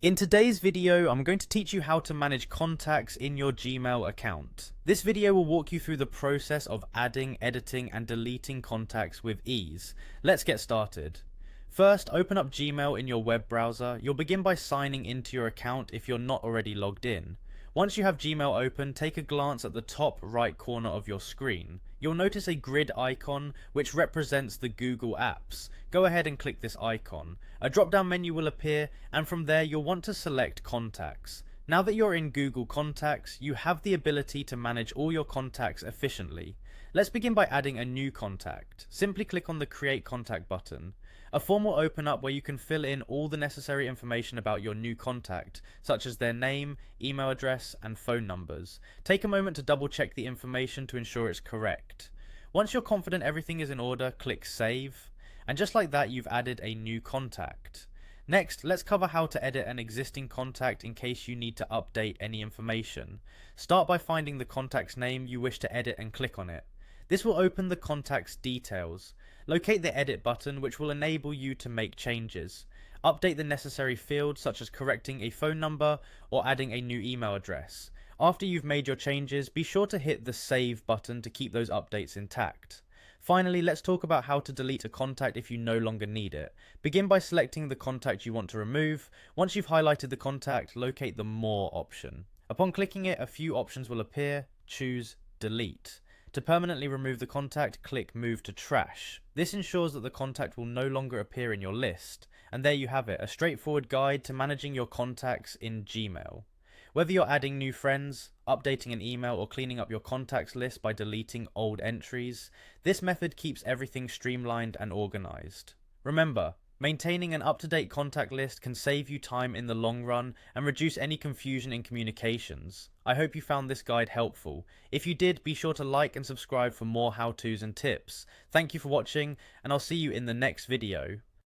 In today's video, I'm going to teach you how to manage contacts in your Gmail account. This video will walk you through the process of adding, editing, and deleting contacts with ease. Let's get started. First, open up Gmail in your web browser. You'll begin by signing into your account if you're not already logged in. Once you have Gmail open, take a glance at the top right corner of your screen. You'll notice a grid icon which represents the Google Apps. Go ahead and click this icon. A drop down menu will appear, and from there you'll want to select Contacts. Now that you're in Google Contacts, you have the ability to manage all your contacts efficiently. Let's begin by adding a new contact. Simply click on the Create Contact button. A form will open up where you can fill in all the necessary information about your new contact, such as their name, email address, and phone numbers. Take a moment to double check the information to ensure it's correct. Once you're confident everything is in order, click Save. And just like that, you've added a new contact. Next, let's cover how to edit an existing contact in case you need to update any information. Start by finding the contact's name you wish to edit and click on it. This will open the contact's details. Locate the edit button, which will enable you to make changes. Update the necessary fields, such as correcting a phone number or adding a new email address. After you've made your changes, be sure to hit the Save button to keep those updates intact. Finally, let's talk about how to delete a contact if you no longer need it. Begin by selecting the contact you want to remove. Once you've highlighted the contact, locate the More option. Upon clicking it, a few options will appear. Choose Delete. To permanently remove the contact, click Move to Trash. This ensures that the contact will no longer appear in your list. And there you have it, a straightforward guide to managing your contacts in Gmail. Whether you're adding new friends, updating an email, or cleaning up your contacts list by deleting old entries, this method keeps everything streamlined and organized. Remember, maintaining an up-to-date contact list can save you time in the long run and reduce any confusion in communications. I hope you found this guide helpful. If you did, be sure to like and subscribe for more how-tos and tips. Thank you for watching, and I'll see you in the next video.